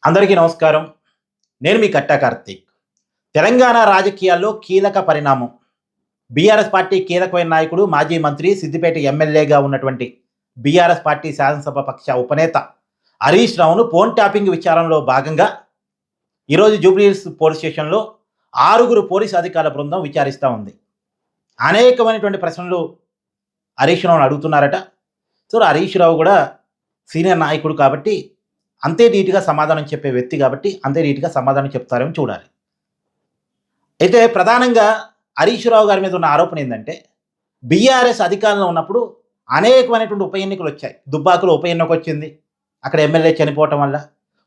అందరికీ నమస్కారం. నేను మీ కట్టా కార్తీక్. తెలంగాణ రాజకీయాల్లో కీలక పరిణామం. బీఆర్ఎస్ పార్టీ కీలకమైన నాయకుడు, మాజీ మంత్రి, సిద్దిపేట ఎమ్మెల్యేగా ఉన్నటువంటి బీఆర్ఎస్ పార్టీ శాసనసభ పక్ష ఉపనేత హరీష్ రావును ఫోన్ ట్యాపింగ్ విచారణలో భాగంగా ఈరోజు జూబ్లీహిల్స్ పోలీస్ స్టేషన్లో 6 పోలీసు అధికారుల బృందం విచారిస్తూ ఉంది. అనేకమైనటువంటి ప్రశ్నలు హరీష్ రావును అడుగుతున్నారట. సో హరీష్ రావు కూడా సీనియర్ నాయకుడు కాబట్టి అంతే నీట్గా సమాధానం చెప్పే వ్యక్తి కాబట్టి అంతే నీట్గా సమాధానం చెప్తారేమో చూడాలి. అయితే ప్రధానంగా హరీష్ రావు గారి మీద ఉన్న ఆరోపణ ఏంటంటే, బీఆర్ఎస్ అధికారంలో ఉన్నప్పుడు అనేకమైనటువంటి ఉప ఎన్నికలు వచ్చాయి. దుబ్బాకులో ఉప ఎన్నిక వచ్చింది, అక్కడ ఎమ్మెల్యే చనిపోవటం వల్ల.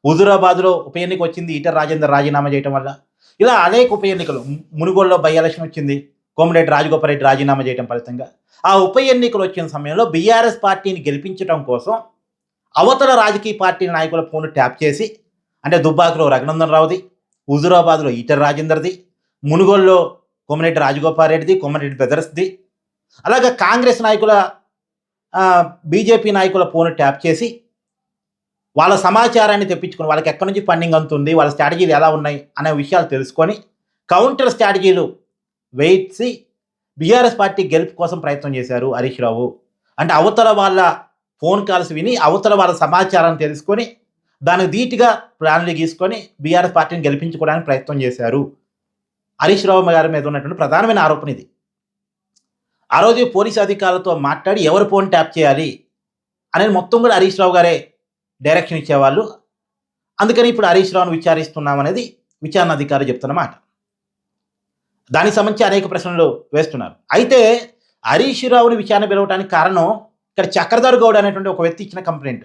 హుజూరాబాద్లో ఉప ఎన్నిక వచ్చింది, ఈటెల రాజేందర్ రాజీనామా చేయటం వల్ల. ఇలా అనేక ఉప ఎన్నికలు, మునుగోడులో బై ఎలక్షన్ వచ్చింది, కోమటిరెడ్డి రాజగోపాల్ రెడ్డి రాజీనామా చేయడం ఫలితంగా. ఆ ఉప ఎన్నికలు వచ్చిన సమయంలో బీఆర్ఎస్ పార్టీని గెలిపించడం కోసం అవతల రాజకీయ పార్టీ నాయకుల ఫోన్లు ట్యాప్ చేసి, అంటే దుబ్బాకులో రఘునందన్ రావుది, హుజూరాబాద్లో ఈటెల రాజేందర్ది, మునుగోడులో కోమటిరెడ్డి రాజగోపాల్ రెడ్డిది, కోమటిరెడ్డి బ్రదర్స్ది, అలాగే కాంగ్రెస్ నాయకుల బీజేపీ నాయకుల ఫోన్ ట్యాప్ చేసి వాళ్ళ సమాచారాన్ని తెప్పించుకొని, వాళ్ళకి ఎక్కడి నుంచి ఫండింగ్ అందుతుంది, వాళ్ళ స్ట్రాటజీలు ఎలా ఉన్నాయి అనే విషయాలు తెలుసుకొని కౌంటర్ స్ట్రాటజీలు వేసి బీఆర్ఎస్ పార్టీ గెలుపు కోసం ప్రయత్నం చేశారు హరీష్ రావు. అంటే అవతల వాళ్ళ ఫోన్ కాల్స్ విని, అవతల వాళ్ళ సమాచారాన్ని తెలుసుకొని దానికి ధీటుగా ప్లాన్లు గీసుకొని బీఆర్ఎస్ పార్టీని గెలిపించుకోవడానికి ప్రయత్నం చేశారు. హరీష్ రావు గారి మీద ఉన్నటువంటి ప్రధానమైన ఆరోపణ ఇది. ఆ రోజు పోలీసు అధికారులతో మాట్లాడి ఎవరు ఫోన్ ట్యాప్ చేయాలి అనేది మొత్తం కూడా హరీష్ రావు గారే డైరెక్షన్ ఇచ్చేవాళ్ళు. అందుకని ఇప్పుడు హరీష్ రావును విచారిస్తున్నాం అనేది విచారణ అధికారి చెప్తున్నమాట. దానికి సంబంధించి అనేక ప్రశ్నలు వేస్తున్నారు. అయితే హరీష్ రావుని విచారణ పిలవడానికి కారణం, ఇక్కడ చక్రధర్ గౌడ్ అనేటువంటి ఒక వ్యక్తి ఇచ్చిన కంప్లైంట్.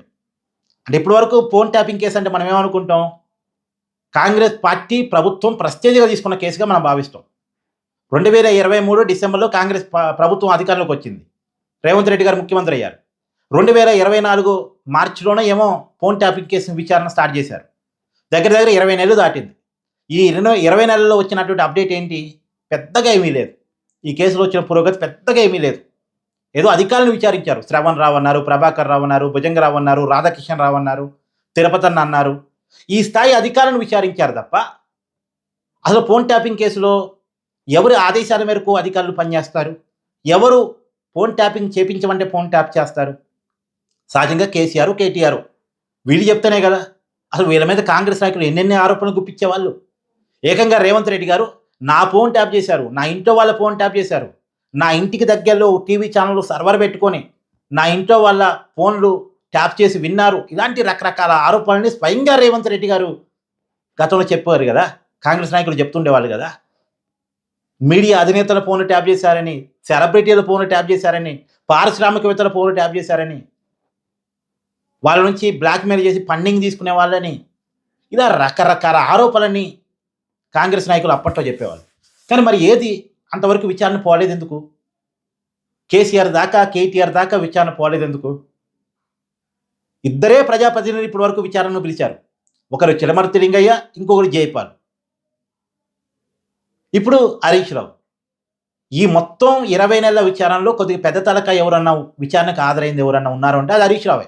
అంటే ఇప్పటి వరకు ఫోన్ ట్యాపింగ్ కేసు అంటే మనం ఏమనుకుంటాం, కాంగ్రెస్ పార్టీ ప్రభుత్వం ప్రెస్టేజ్గా తీసుకున్న కేసుగా మనం భావిస్తాం. 2023 డిసెంబర్లో కాంగ్రెస్ ప్రభుత్వం అధికారంలోకి వచ్చింది, రేవంత్ రెడ్డి గారు ముఖ్యమంత్రి అయ్యారు. 2024 మార్చిలోనే ఏమో ఫోన్ ట్యాపింగ్ కేసు విచారణ స్టార్ట్ చేశారు. దగ్గర 20 నెలలు దాటింది. ఈ 20 నెలల్లో వచ్చినటువంటి అప్డేట్ ఏంటి? పెద్దగా ఏమీ లేదు. ఈ కేసులో వచ్చిన పురోగతి పెద్దగా ఏమీ లేదు. ఏదో అధికారులను విచారించారు. శ్రవణ్ రావు అన్నారు, ప్రభాకర్ రావు అన్నారు, భుజంగరావు అన్నారు, రాధాకిషన్ రావు అన్నారు, తిరుపతన్న అన్నారు. ఈ స్థాయి అధికారులను విచారించారు తప్ప అసలు ఫోన్ ట్యాపింగ్ కేసులో ఎవరి ఆదేశాల మేరకు అధికారులు పనిచేస్తారు, ఎవరు ఫోన్ ట్యాపింగ్ చేపించమంటే ఫోన్ ట్యాప్ చేస్తారు? సహజంగా కేసీఆర్, కేటీఆర్ వీళ్ళు చెప్తేనే కదా. అసలు వీళ్ళ మీద కాంగ్రెస్ నాయకులు ఎన్నెన్ని ఆరోపణలు గుప్పించేవాళ్ళు. ఏకంగా రేవంత్ రెడ్డి గారు నా ఫోన్ ట్యాప్ చేశారు, నా ఇంట్లో వాళ్ళ ఫోన్ ట్యాప్ చేశారు, నా ఇంటికి దగ్గరలో టీవీ ఛానల్ సర్వర్ పెట్టుకొని నా ఇంట్లో వాళ్ళ ఫోన్లు ట్యాప్ చేసి విన్నారు, ఇలాంటి రకరకాల ఆరోపణల్ని స్వయంగా రేవంత్ రెడ్డి గారు గతంలో చెప్పారు కదా. కాంగ్రెస్ నాయకులు చెప్తుండేవాళ్ళు కదా. మీడియా అధినేతల ఫోన్లు ట్యాప్ చేశారని, సెలబ్రిటీల ఫోన్లు ట్యాప్ చేశారని, పారిశ్రామికవేత్తల ఫోన్లు ట్యాప్ చేశారని, వాళ్ళ నుంచి బ్లాక్మెయిల్ చేసి ఫండింగ్ తీసుకునే వాళ్ళని, ఇలా రకరకాల ఆరోపణలని కాంగ్రెస్ నాయకులు అప్పట్లో చెప్పేవాళ్ళు. కానీ మరి ఏది అంతవరకు విచారణ పోలేదు ఎందుకు? కేసీఆర్ దాకా, కేటీఆర్ దాకా విచారణ పోలేదు ఎందుకు? ఇద్దరే ప్రజాప్రతినిధులు ఇప్పటి వరకు విచారణను పిలిచారు. ఒకరు చిలమర్తి లింగయ్య, ఇంకొకరు జైపాల్, ఇప్పుడు హరీష్ రావు. ఈ మొత్తం 20 నెలల విచారణలో కొద్దిగా పెద్ద తలక ఎవరన్నా విచారణకు హాజరైంది ఎవరన్నా ఉన్నారు అంటే అది హరీష్ రావే.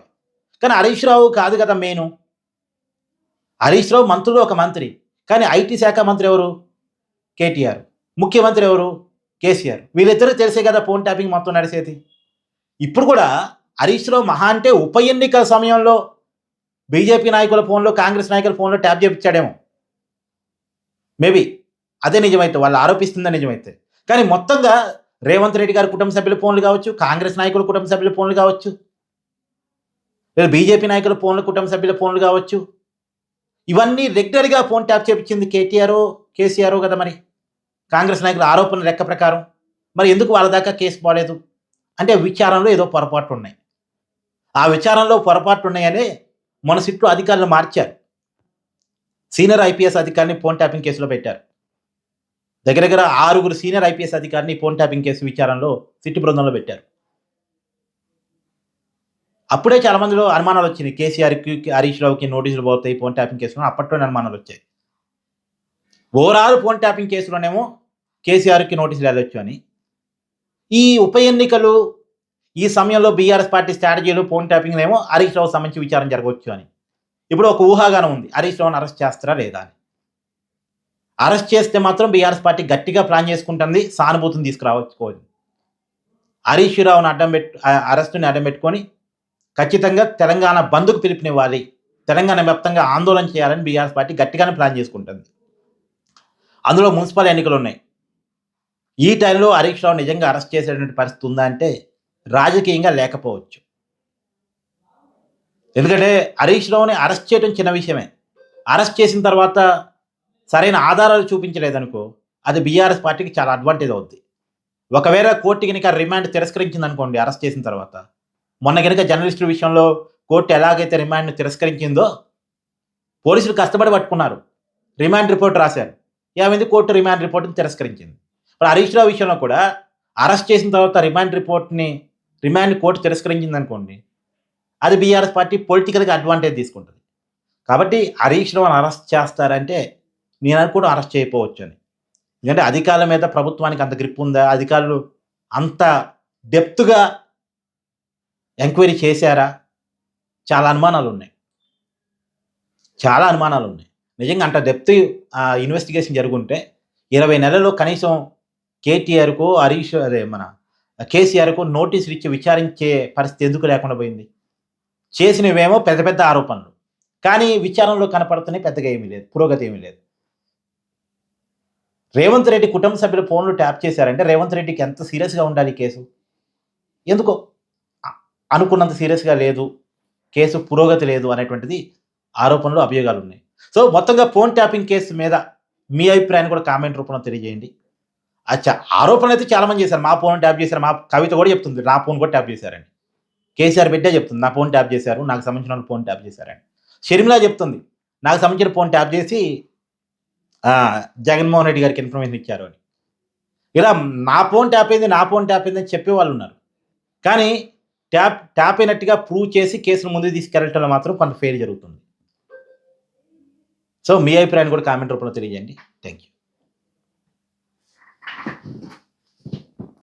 కానీ హరీష్ రావు కాదు కదా మెయిన్. హరీష్ రావు మంత్రులు ఒక మంత్రి, కానీ ఐటీ శాఖ మంత్రి ఎవరు? కేటీఆర్. ముఖ్యమంత్రి ఎవరు? కేసీఆర్. వీళ్ళిద్దరూ తెలిసే కదా ఫోన్ ట్యాపింగ్ మొత్తం నడిచేది. ఇప్పుడు కూడా హరీష్ రావు మహా అంటే ఉప ఎన్నికల సమయంలో బీజేపీ నాయకుల ఫోన్లో, కాంగ్రెస్ నాయకుల ఫోన్లో ట్యాప్ చేయించాడేమో. మేబీ అదే నిజమైతే, వాళ్ళు ఆరోపిస్తుందని నిజమైతే. కానీ మొత్తంగా రేవంత్ రెడ్డి గారి కుటుంబ సభ్యుల ఫోన్లు కావచ్చు, కాంగ్రెస్ నాయకుల కుటుంబ సభ్యుల ఫోన్లు కావచ్చు, లేదా బీజేపీ నాయకుల ఫోన్లు, కుటుంబ సభ్యుల ఫోన్లు కావచ్చు, ఇవన్నీ రెగ్యులర్గా ఫోన్ ట్యాప్ చేయించింది కేటీఆర్, కేసీఆర్ కదా. మరి కాంగ్రెస్ నాయకుల ఆరోపణల లెక్క ప్రకారం మరి ఎందుకు వాళ్ళ దాకా కేసు పోలేదు అంటే విచారణలో ఏదో పొరపాట్లు ఉన్నాయి. ఆ విచారణలో పొరపాట్లు ఉన్నాయని మన సిట్టు అధికారులు మార్చారు. సీనియర్ ఐపీఎస్ అధికారిని ఫోన్ ట్యాపింగ్ కేసులో పెట్టారు. దగ్గర 6 సీనియర్ ఐపీఎస్ అధికారిని ఫోన్ ట్యాపింగ్ కేసు విచారణలో సిట్టు బృందంలో పెట్టారు. అప్పుడే చాలా మందిలో అనుమానాలు వచ్చినాయి. కేసీఆర్కి, హరీష్ రావుకి నోటీసులు పోతాయి ఫోన్ ట్యాపింగ్ కేసులో, అప్పట్లోనే అనుమానాలు వచ్చాయి. ఓవరాల్ ఫోన్ ట్యాపింగ్ కేసులోనేమో కేసీఆర్కి నోటీసులు వెళ్ళొచ్చు అని, ఈ ఉప ఎన్నికలు ఈ సమయంలో బీఆర్ఎస్ పార్టీ స్ట్రాటజీలు ఫోన్ ట్యాపింగ్ ఏమో హరీష్ రావు సంబంధించి విచారణ జరగవచ్చు అని. ఇప్పుడు ఒక ఊహాగానం ఉంది, హరీష్ రావుని అరెస్ట్ చేస్తారా లేదా అని. అరెస్ట్ చేస్తే మాత్రం బీఆర్ఎస్ పార్టీ గట్టిగా ప్లాన్ చేసుకుంటుంది, సానుభూతిని తీసుకురావచ్చుకోవాలి. హరీష్ రావుని అరెస్టుని అడ్డం పెట్టుకొని ఖచ్చితంగా తెలంగాణ బంద్‌కు పిలుపునివ్వాలి, తెలంగాణ వ్యాప్తంగా ఆందోళన చేయాలని బీఆర్ఎస్ పార్టీ గట్టిగానే ప్లాన్ చేసుకుంటుంది. అందులో మున్సిపల్ ఎన్నికలున్నాయి. ఈ టైంలో హరీష్ రావు నిజంగా అరెస్ట్ చేసేటువంటి పరిస్థితి ఉందా అంటే రాజకీయంగా లేకపోవచ్చు. ఎందుకంటే హరీష్ రావుని అరెస్ట్ చేయడం చిన్న విషయమే. అరెస్ట్ చేసిన తర్వాత సరైన ఆధారాలు చూపించలేదనుకో, అది బీఆర్ఎస్ పార్టీకి చాలా అడ్వాంటేజ్ అవుద్ది. ఒకవేళ కోర్టు గనుక రిమాండ్ తిరస్కరించిందనుకోండి అరెస్ట్ చేసిన తర్వాత, మొన్న గనుక జర్నలిస్టుల విషయంలో కోర్టు ఎలాగైతే రిమాండ్‌ని తిరస్కరించిందో, పోలీసులు కష్టపడి పట్టుకున్నారు. రిమాండ్ రిపోర్ట్ రాశారు. ఏమైంది? కోర్టు రిమాండ్ రిపోర్ట్‌ని తిరస్కరించింది. ఇప్పుడు హరీష్ రావు విషయంలో కూడా అరెస్ట్ చేసిన తర్వాత రిమాండ్ కోర్టు తిరస్కరించిందనుకోండి, అది బీఆర్ఎస్ పార్టీ పొలిటికల్‌గా అడ్వాంటేజ్ తీసుకుంటది. కాబట్టి హరీష్ రావుని అరెస్ట్ చేస్తారంటే నేను అనుకోవడం అరెస్ట్ చేయకపోవచ్చని. ఎందుకంటే అధికారుల మీద ప్రభుత్వానికి అంత గ్రిప్ ఉందా? అధికారులు అంత డెప్త్‌గా ఎంక్వైరీ చేశారా? చాలా అనుమానాలున్నాయి. చాలా అనుమానాలున్నాయి. నిజంగా అంత డెప్త్ ఇన్వెస్టిగేషన్ జరుగుంటే 20 నెలల్లో కనీసం కేసీఆర్‌కో నోటీసులు ఇచ్చి విచారించే పరిస్థితి ఎందుకు లేకుండా పోయింది? చేసినవేమో పెద్ద పెద్ద ఆరోపణలు. కానీ విచారణలో కనపడుతున్నాయి, పెద్దగా ఏమీ లేదు. పురోగతి ఏమీ లేదు. రేవంత్ రెడ్డి కుటుంబ సభ్యుల ఫోన్‌లు ట్యాప్ చేశారంటే రేవంత్ రెడ్డికి ఎంత సీరియస్‌గా ఉండాలి ఈ కేసు? ఎందుకో అనుకున్నంత సీరియస్‌గా లేదు, కేసు పురోగతి లేదు అనేటువంటిది ఆరోపణలు, అభియోగాలున్నాయి. సో, మొత్తంగా ఫోన్ ట్యాపింగ్ కేసు మీద మీ అభిప్రాయాన్ని కూడా కామెంట్ రూపంలో తెలియజేయండి. ఆరోపణలైతే చాలా మంది చేశారు. మా ఫోన్ ట్యాప్ చేశారు. మా కవిత కూడా చెప్తుంది, నా ఫోన్ కూడా ట్యాప్ చేశారని. కేసీఆర్ బిడ్డే చెప్తుంది, నా ఫోన్ ట్యాప్ చేశారు, నాకు సంబంధించిన ఫోన్ ట్యాప్ చేశారని. షర్మిల చెప్తుంది, నాకు సంబంధించిన ఫోన్ ట్యాప్ చేసి జగన్మోహన్ రెడ్డి గారికి ఇన్ఫర్మేషన్ ఇచ్చారు అని. ఇలా నా ఫోన్ ట్యాప్ అయింది అని చెప్పేవాళ్ళున్నారు. కానీ ట్యాప్ అయినట్టుగా ప్రూవ్ చేసి కేసును ముందుకు తీసుకెళ్లడంలో మాత్రం కొంత ఫెయిల్ జరుగుతుంది. సో, మీ అభిప్రాయాన్ని కూడా కామెంట్ రూపంలో తెలియజేయండి. Thank you.